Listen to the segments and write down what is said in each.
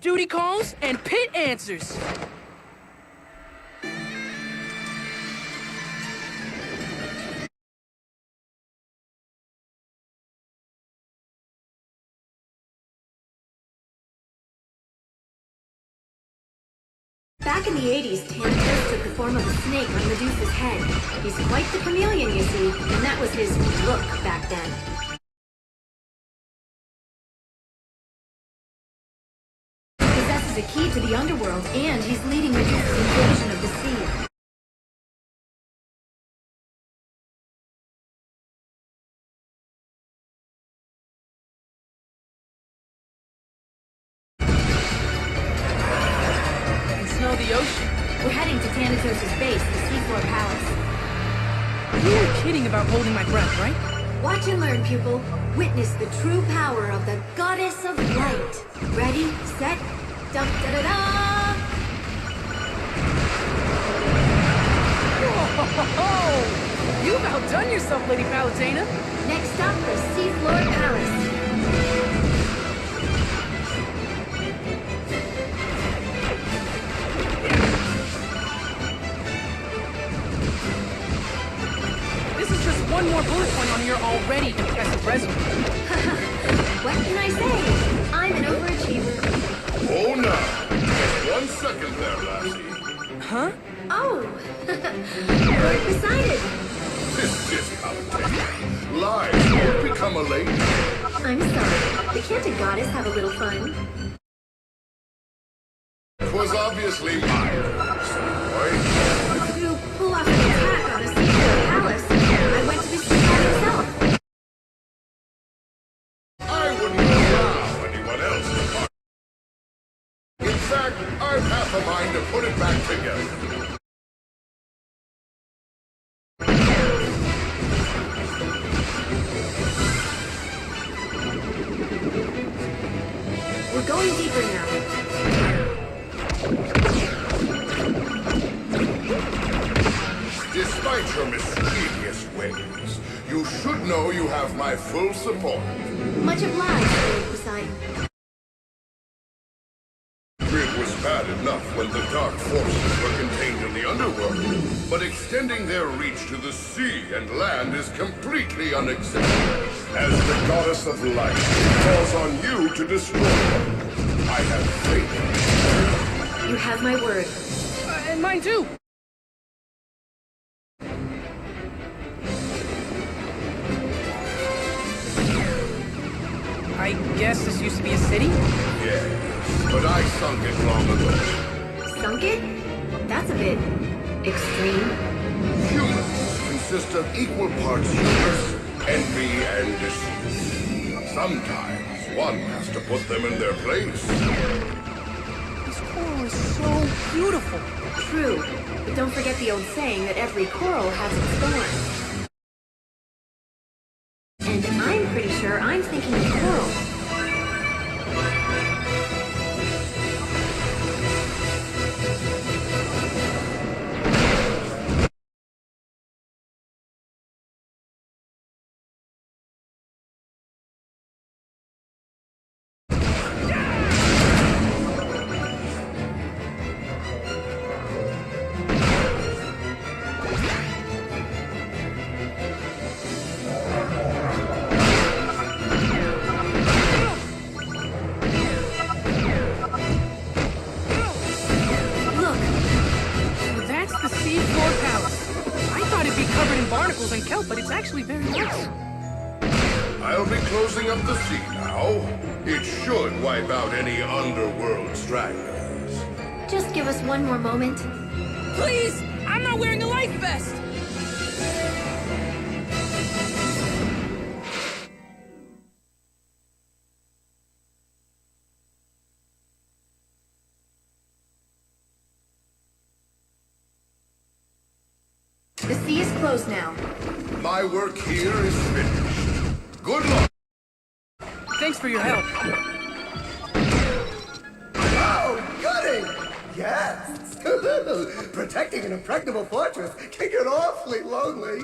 duty calls and Pit answers. Back in the 80s, Thanatos took the form of a snake on Medusa's head. He's quite the chameleon, you see, and that was his look back then. He possesses a key to the underworld, and he's leading Medusa's invasion of the sea. The ocean. We're heading to Thanatos' base, the Seafloor Palace. You were kidding about holding my breath, right? Watch and learn, pupil. Witness the true power of the goddess of light. Ready, set, da-da-da-da! Whoa! You've outdone yourself, Lady Palutena. Next stop, the Seafloor Palace. One more bullet point on your already impressive resume. What can I say? I'm an overachiever. Oh, no. Just 1 second there, lassie. Huh? Oh. Lord Poseidon. This is Palutena. Lies won't become a lady. I'm sorry, but can't a goddess have a little fun? It was obviously my right? To pull off an attack on the Seafloor Palace, I went to the sea myself. I wouldn't allow anyone else to part. In fact, I've half a mind to put it back together. We're going deeper now. Despite your mischievous ways, you should know you have my full support. Much obliged, Lord Poseidon. It was bad enough when the dark forces were contained in the underworld, but extending their reach to the sea and land is completely unacceptable. As the goddess of light, it falls on you to destroy them. I have faith. You have my word. And mine too. I guess this used to be a city? Yes, but I sunk it long ago. Sunk it? That's a bit extreme. Humans consist of equal parts hubris, envy, and deceit. Sometimes one has to put them in their place. This coral is so beautiful. True, but don't forget the old saying that every coral has its thorn. And I'm pretty sure I'm thinking of coral. Seafloor Palace. I thought it'd be covered in barnacles and kelp, but it's actually very nice. I'll be closing up the sea now. It should wipe out any underworld stragglers. Just give us one more moment. Please! I'm not wearing a life vest! The sea is closed now. My work here is finished. Good luck! Thanks for your help. Oh, goody! Yes! Protecting an impregnable fortress can get awfully lonely.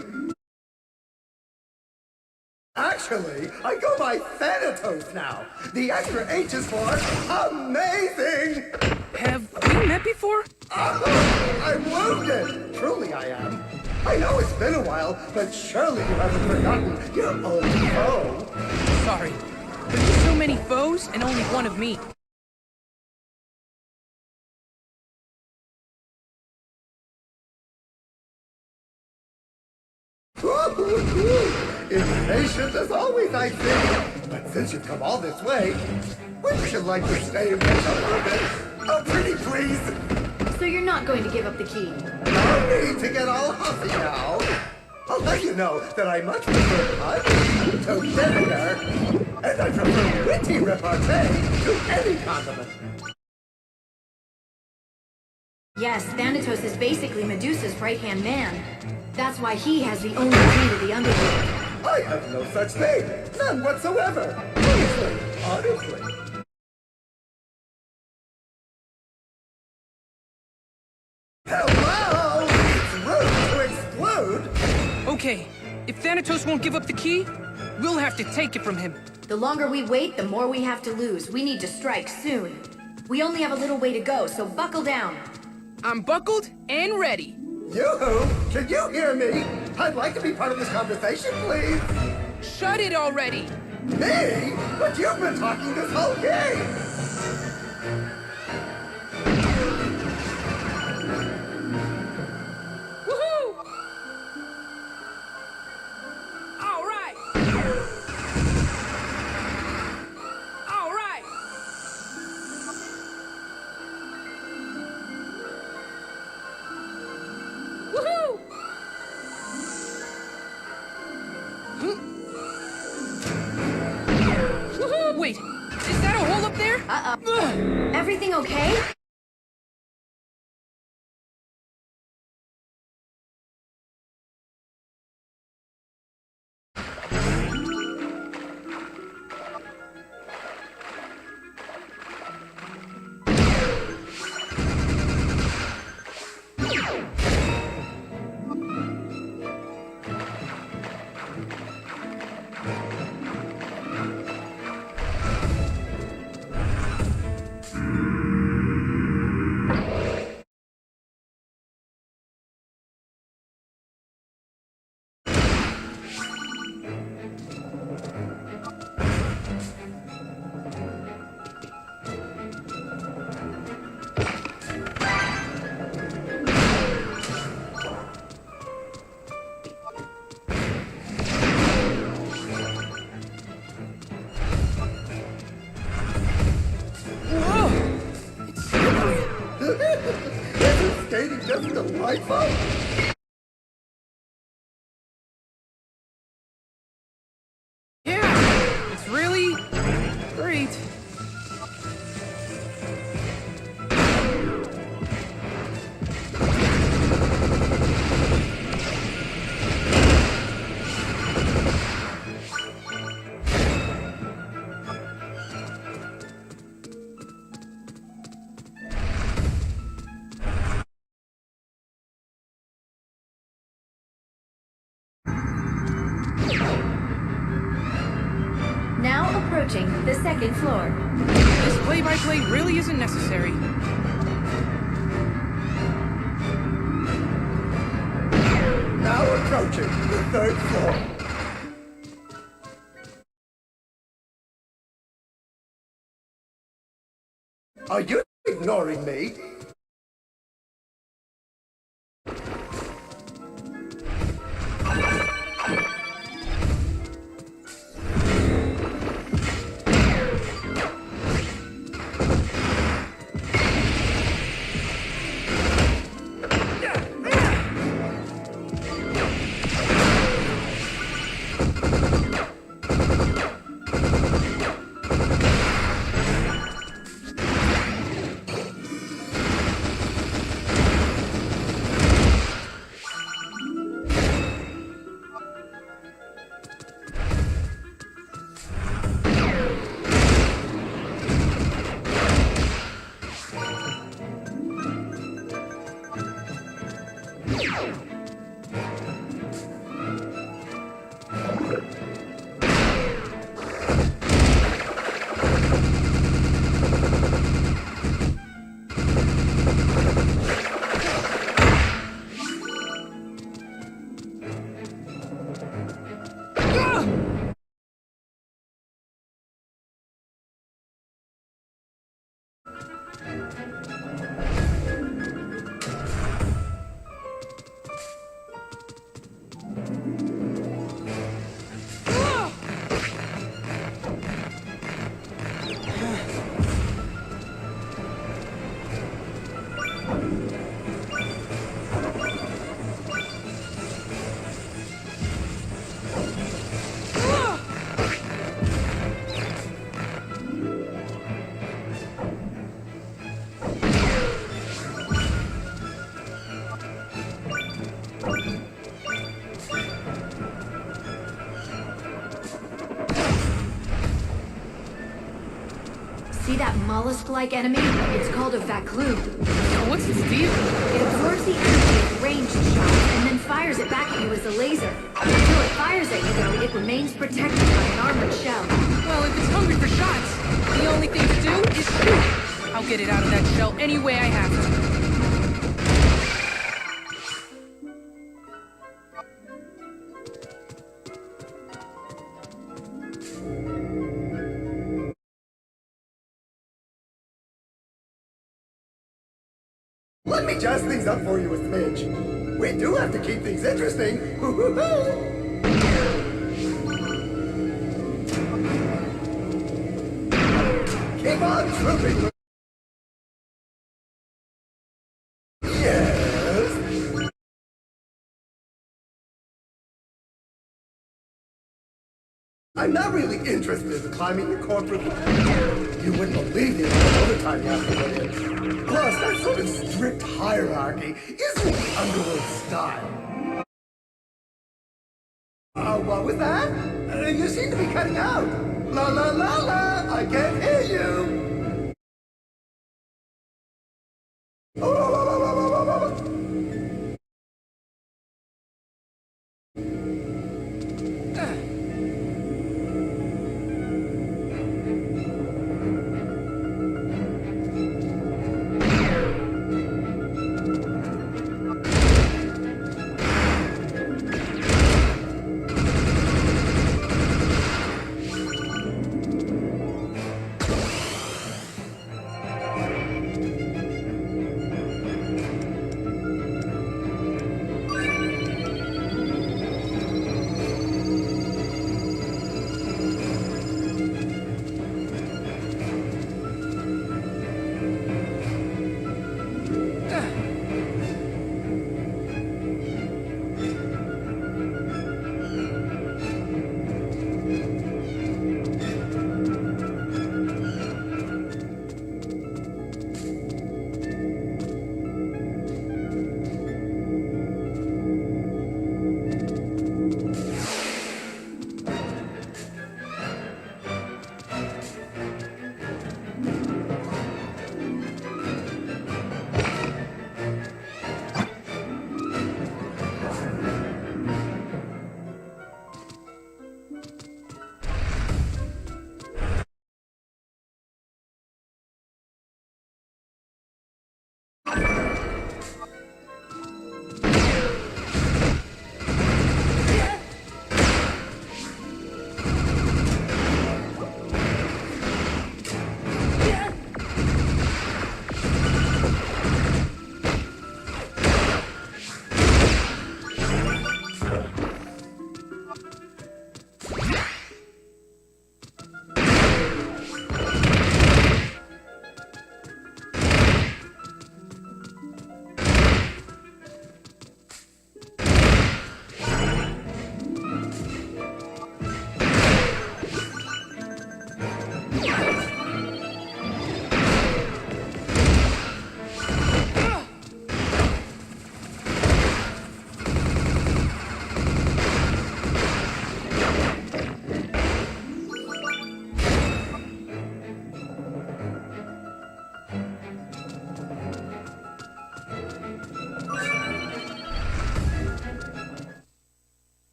Actually, I go by Thanatos now. The extra H is for amazing! I know it's been a while, but surely you haven't forgotten your old foe. Sorry. There's so many foes and only one of me. Impatient as always, I think. But since you've come all this way, wouldn't you like to stay and catch up for a bit? Oh, pretty please. So you're not going to give up the key? No need to get all huffy now. I'll let you know that I much prefer punch to vinegar, and I prefer witty repartee to any condiment. Yes, Thanatos is basically Medusa's right-hand man. That's why he has the only key to the underworld. I have no such thing. None whatsoever. Honestly. Hello! It's rude to explode! Okay, if Thanatos won't give up the key, we'll have to take it from him. The longer we wait, the more we have to lose. We need to strike soon. We only have a little way to go, so buckle down. I'm buckled and ready. Yoo-hoo! Can you hear me? I'd like to be part of this conversation, please. Shut it already! Me? But you've been talking this whole game! Woohoo! All right! All right! Woohoo! Woohoo! Wait, is that a hole up there? Uh-oh. Everything okay? Isn't skating just delightful? Yeah, it's really great. Now approaching the second floor. This play-by-play really isn't necessary. Now approaching the third floor. Are you ignoring me? mollusk-like enemy, it's called a Vacloon. So what's its deal? It absorbs the energy of ranged shots and then fires it back at you as a laser. Until it fires at you, though, it remains protected by an armored shell. Well, if it's hungry for shots, the only thing to do is shoot. I'll get it out of that shell any way I have to. Let me jazz things up for you a smidge. We do have to keep things interesting. Keep on trooping. Yes. I'm not really interested in climbing the corporate ladder. You wouldn't believe the amount of overtime you have to put in. Plus, that sort of strict hierarchy isn't the Underworld style. What was that? You seem to be cutting out. La la la la, I can't hear you.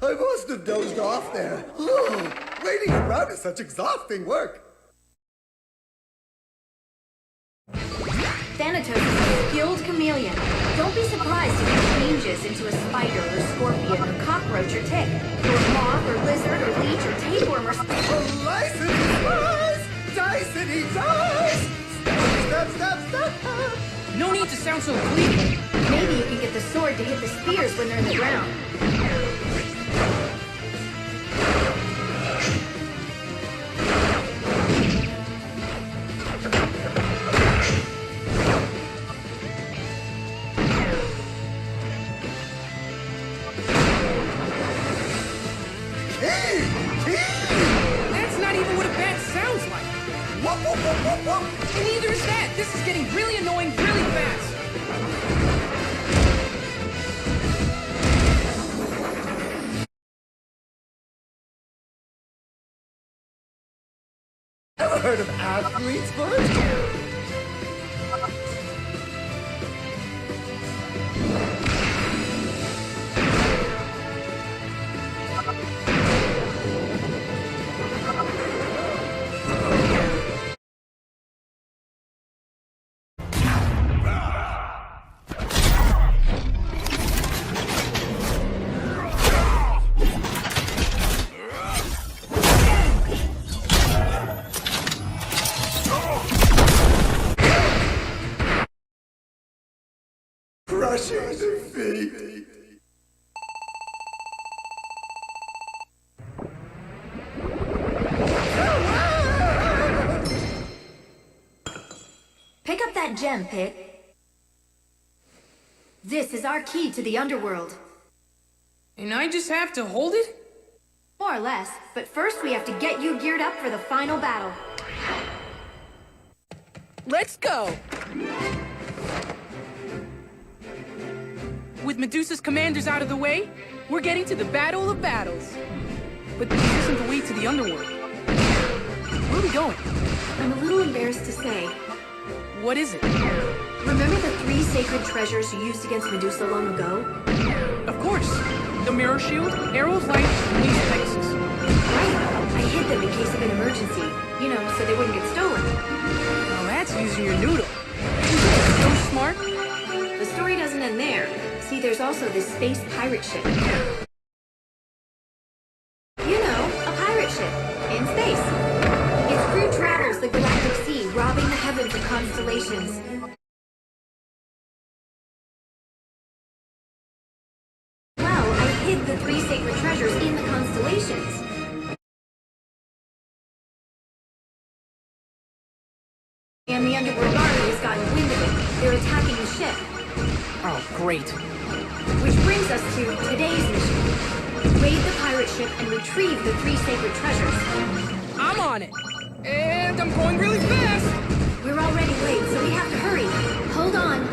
I must have dozed off there. Waiting around is such exhausting work. Thanatos is a skilled chameleon. Don't be surprised if he changes into a spider or scorpion or cockroach or tick, or moth or lizard or leech or tapeworm or... Licensing flies! Dicey dice! Stop, stop, stop, stop! No need to sound so clean. Maybe you can get the sword to hit the spears when they're in the ground. That's not even what a bat sounds like. And neither is that. This is getting really annoying really fast. Ever heard of athlete's foot? Crushing defeat. Pick up that gem, Pit. This is our key to the underworld. And I just have to hold it? More or less, but first we have to get you geared up for the final battle. Let's go! With Medusa's commanders out of the way, we're getting to the Battle of Battles. But this isn't the way to the underworld. Where are we going? I'm a little embarrassed to say. What is it? Remember the 3 sacred treasures you used against Medusa long ago? Of course. The Mirror Shield, Arrow of Light, and Wings of Pegasus. Right. I hid them in case of an emergency. You know, so they wouldn't get stolen. Now that's using your noodle. You're so smart. The story doesn't end there. See, there's also this space pirate ship. You know, a pirate ship. In space. Its crew travels the galactic sea, robbing the heavens of constellations. Well, I hid the 3 sacred treasures in the constellations. And the underworld army has gotten wind of it. They're attacking the ship. Oh, great. Which brings us to today's mission. Raid the pirate ship and retrieve the 3 sacred treasures. I'm on it. And I'm going really fast. We're already late, so we have to hurry. Hold on.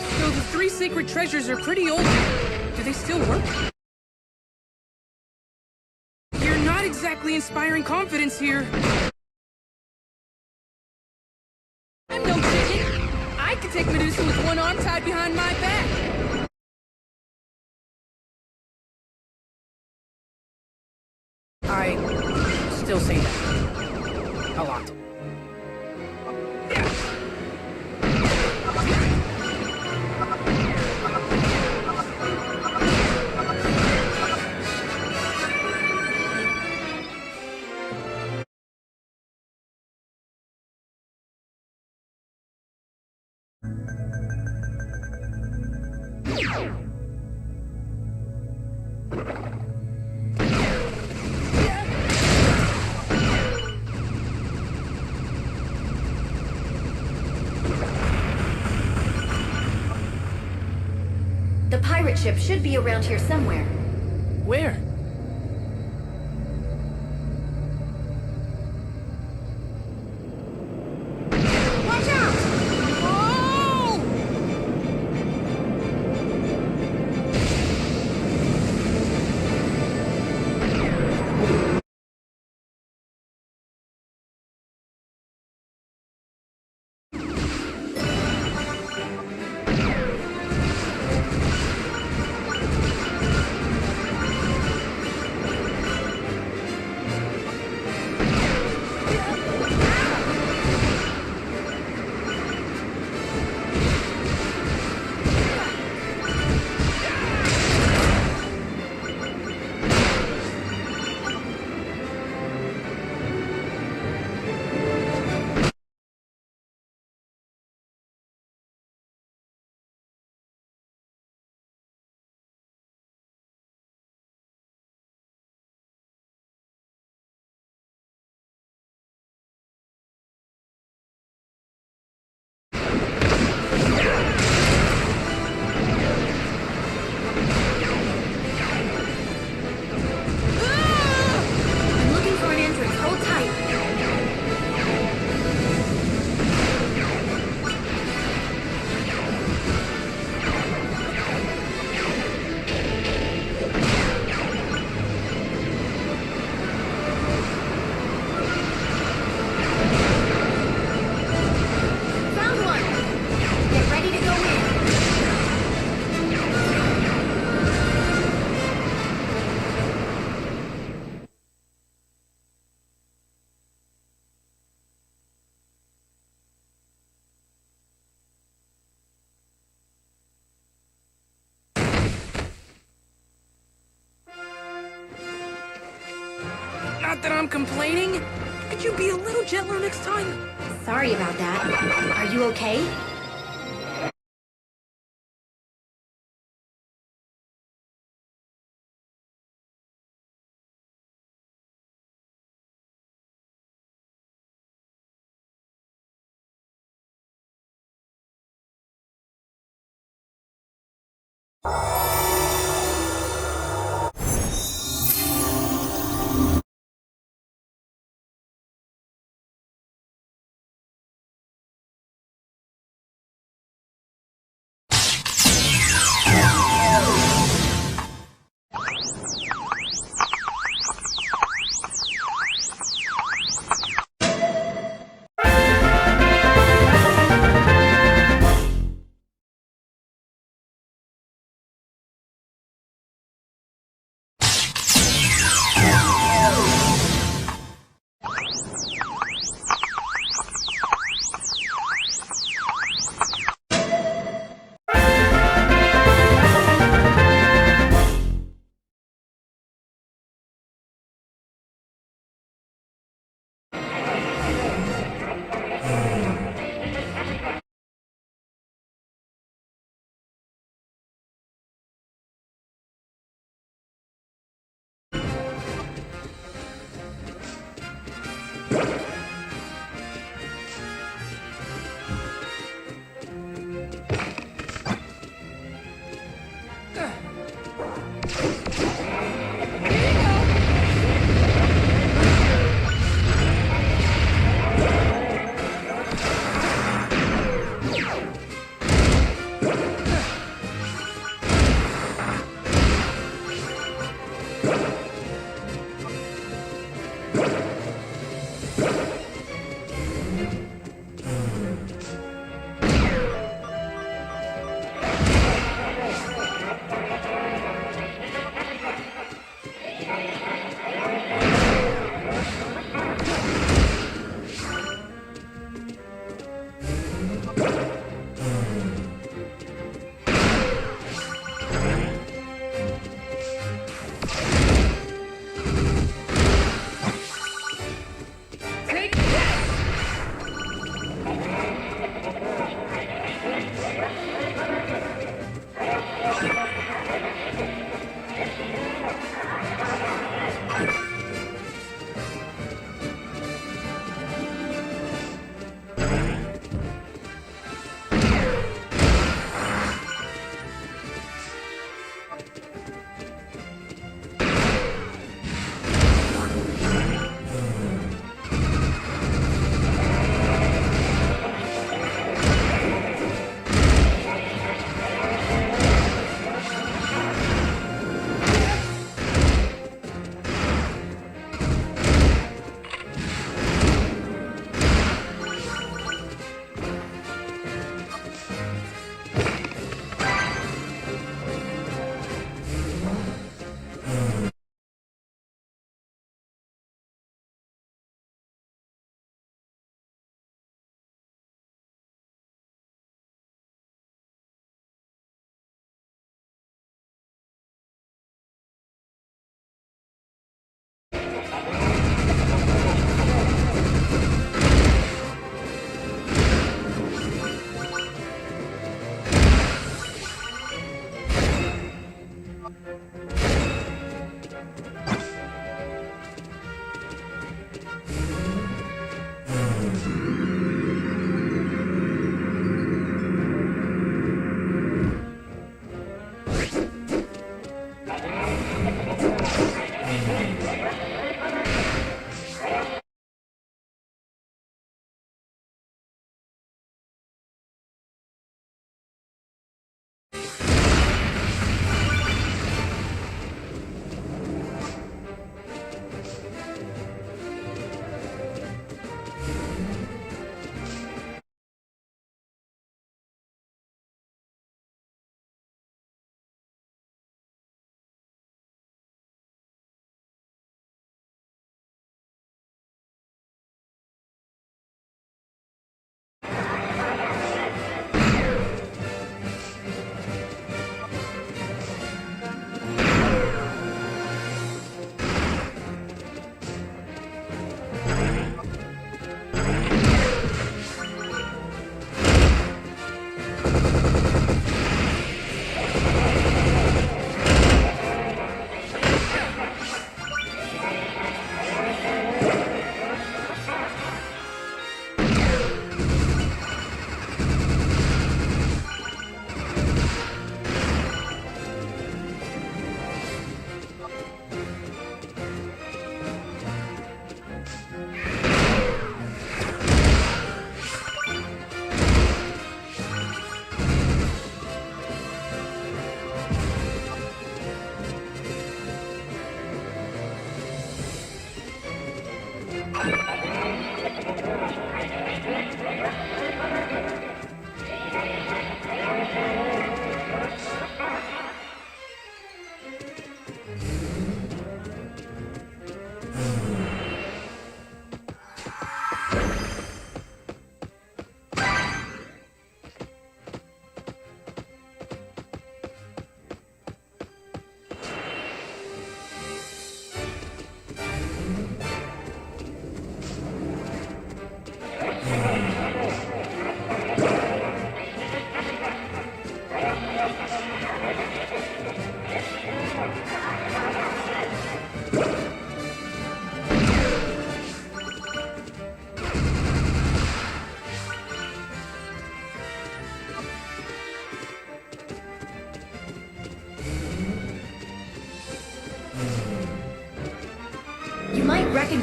So the 3 sacred treasures are pretty old. Do they still work? You're not exactly inspiring confidence here. I'm no chicken. I can take Medusa with one arm tied behind my back. I still say that. A lot. The pirate ship should be around here somewhere. Where? Watch out! Oh! Not that I'm complaining. Could you be a little gentler next time? Sorry about that. Are you okay?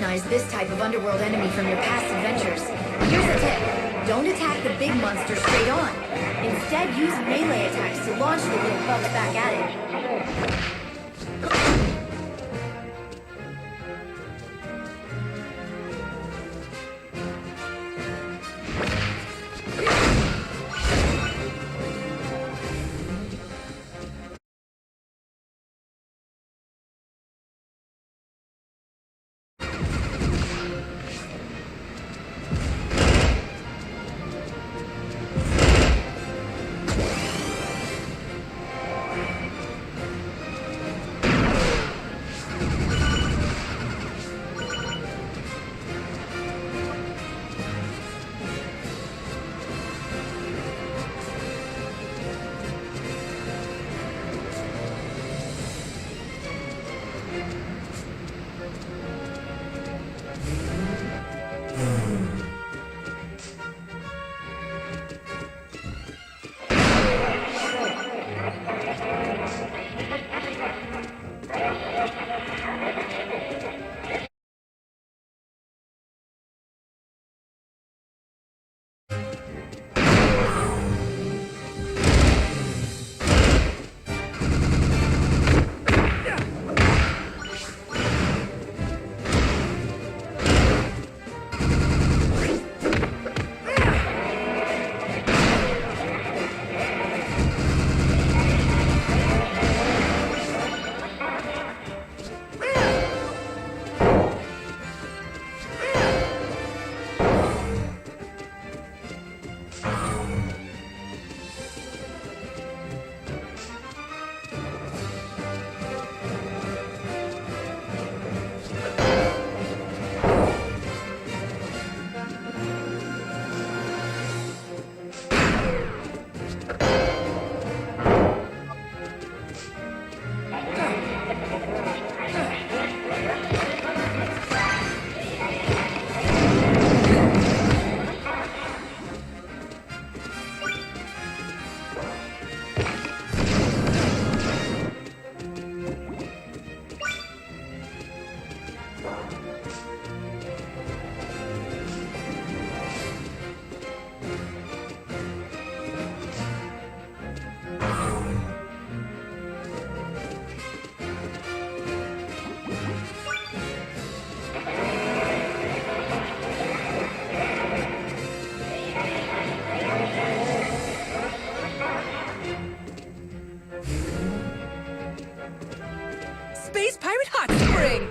recognize this type of underworld enemy from your past adventures. Here's a tip. Don't attack the big monster straight on. Instead, use melee attacks to launch the little bugs back at it. Space Pirate Hot Spring!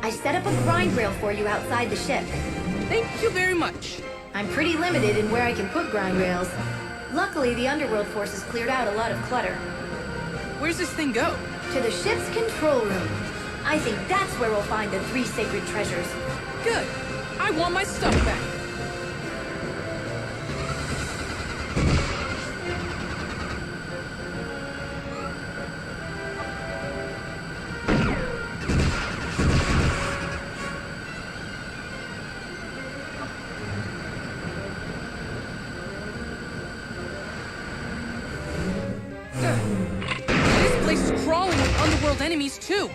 I set up a grind rail for you outside the ship. Thank you very much. I'm pretty limited in where I can put grind rails. Luckily, the underworld forces cleared out a lot of clutter. Where's this thing go? To the ship's control room. I think that's where we'll find the 3 sacred treasures. Good. I want my stuff back. battled enemies too.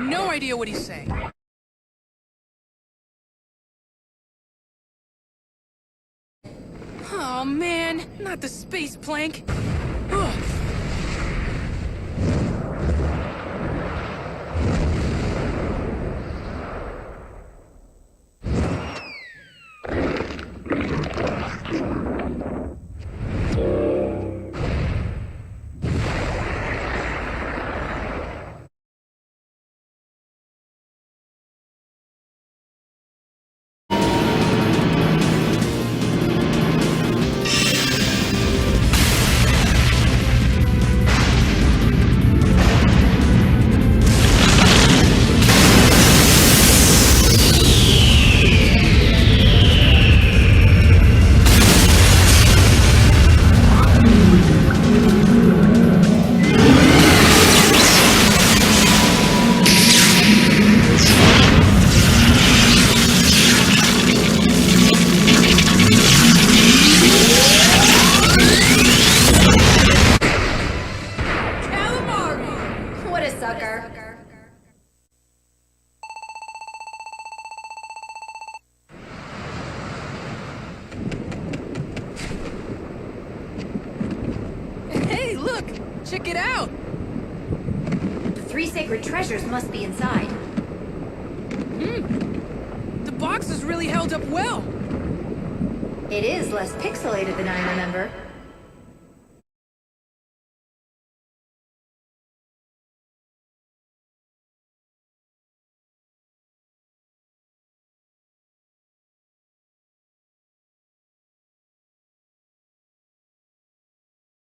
No idea what he's saying. Oh man, not the space plank. Ugh. Check it out! The 3 sacred treasures must be inside. The box is really held up well. It is less pixelated than I remember.